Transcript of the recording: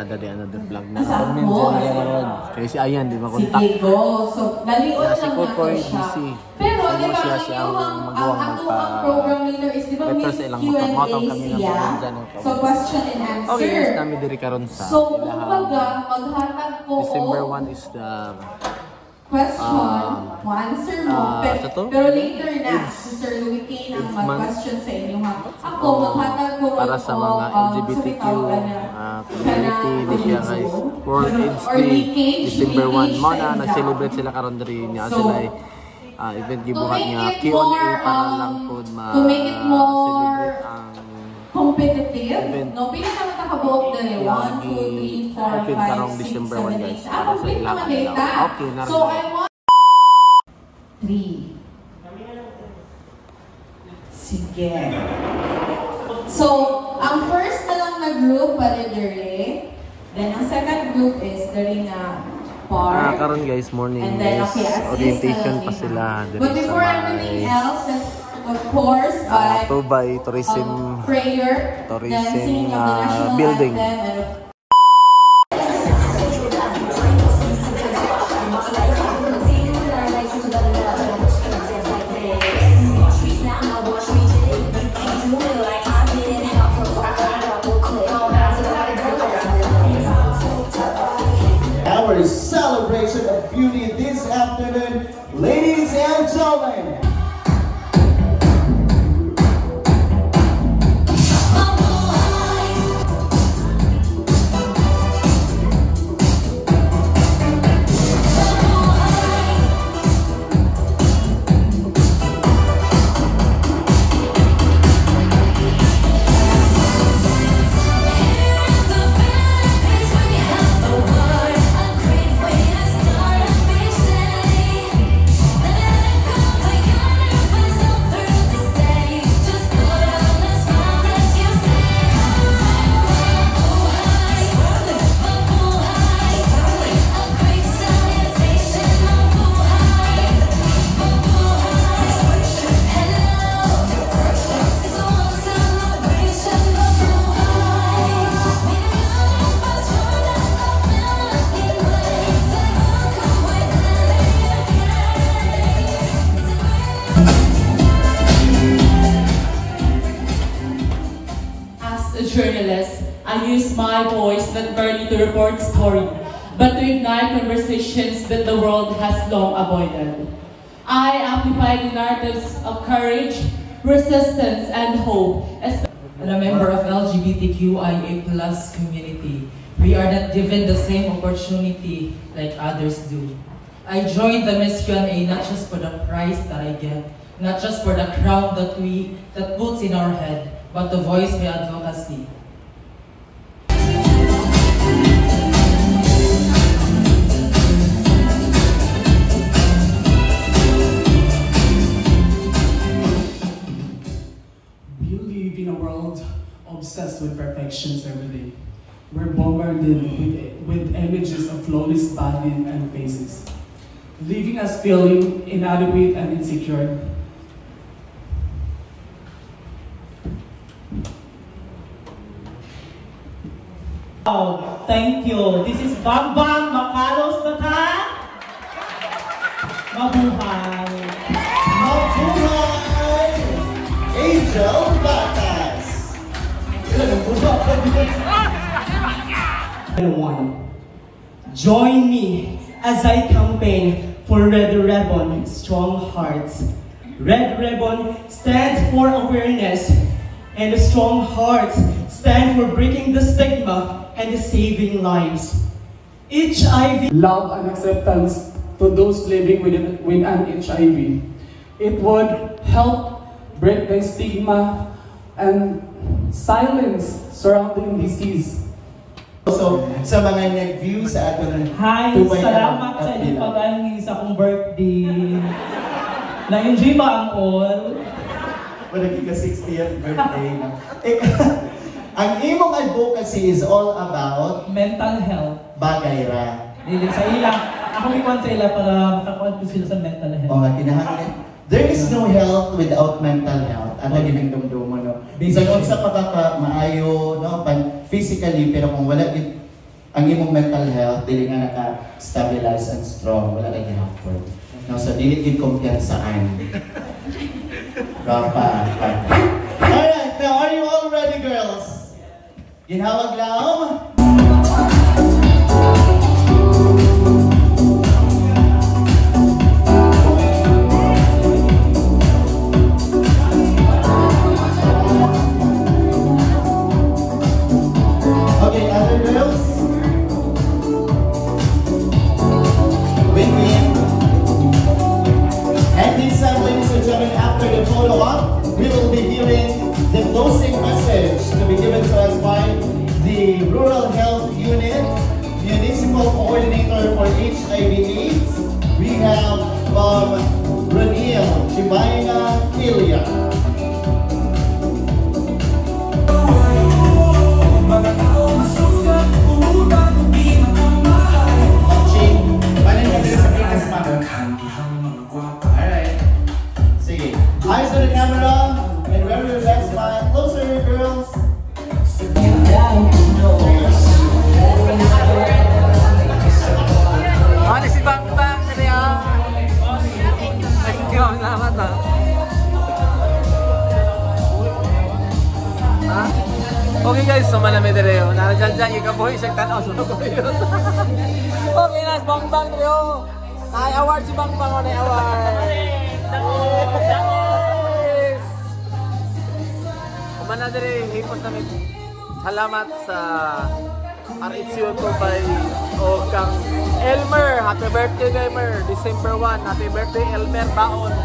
another day, another vlog na. Pag-minsan niya ron. Kaya si Ayan, di makontak. Sige, go. So, nalion si Kokoy, busy. Pero, di ba, ang program leader is, di ba, Miss Q&A siya? So, question and answer. Okay, yes, namin diri karon sa so, kumbaga, maghatag po December 1 is the question, answer mo. Pero later na, si Sir Louie Kane ang mag-question sa inyo ha. Ako, maghatag ko para sa mga LGBTQ community, di siya guys, World AIDS Day, December 1. Muna, nag-celebrate sila karon diri niya sila event gibuhat niya Q&A para lang po ma-celebrate ang competitive, no? Pinaka-matakabuok na rin. 1, 2, 3, 4, 5, 6, December 1 guys. Complete naman data. Okay, so, I want 3. Sige. So, ang first na lang na group, pala dere. Then, ang second group is dere na part. Karon guys, morning and then, okay, orientation pa sila. But before everything else, of course, by tourism prayer, building. Our celebration of beauty this afternoon, ladies and gentlemen. Journalist, I use my voice not merely to report story, but to ignite conversations that the world has long avoided. I amplify the narratives of courage, resistance, and hope. As a member of LGBTQIA+ community, we are not given the same opportunity like others do. I joined the Miss Q&A not just for the prize that I get, not just for the crown that puts in our head, but to voice my advocacy. We live in a world obsessed with perfections every day. We're bombarded with images of flawless bodies and faces, leaving us feeling inadequate and insecure. Oh, thank you. This is Bang Bang Makalos Bataan. Mabuhay. Mabuhay! Angel Batas! Everyone, join me as I campaign for Red Ribbon Strong Hearts. Red Ribbon stands for awareness, and the Strong Hearts stand for breaking the stigma and saving lives. HIV. Love and acceptance to those living with an HIV. It would help break the stigma and silence surrounding disease. So, sa mga nag-view sa atin, hi, salamat sa inyong pag-aning sa akong birthday. Na-enjoy ba ang all? Wala ka 60th birthday na. Ang imong advocacy is all about mental health. Bagay ra. Dili sa ila. Ako ikuan sa ila para makakuan ko sila sa mental health. O nga, kinahanglan. There is no health without mental health. Ano ginang dumdumo, no? Bisan kung sa pagkakamaayo, no? Physically, pero kung wala ang imong mental health, dili nga naka-stabilize and strong, wala na ginapon. No, so dili gid kumpiyansaan. Rapa. Alright, now are you all ready, girls? Ginhawag lang. Okay, other girls? With me. And this time, ladies and gentlemen, after the photo op, we will be hearing the closing message to be given to us by the Rural Health Unit, Municipal Coordinator for HIV/AIDS. We have Raniel Chibaina Kilia. Alright. Sige. Eyes on the camera and remember your best smile. Closer, girls. Ano si Bang Bang? Ano yan? Ay, hindi ako naman ha. Ha? Okay guys, so malamig na rin. Nandiyan dyan, ikaboy, siyang tanaw. Sunog ko yun. Okay na, Bang Bang na rin. Nai-award si Bang Bang o nai-award. Yes! Kumana na rin, hipos namin. Salamat sa RHU by o kang Elmer. Happy birthday, Elmer. December 1. Happy birthday, Elmer Baon.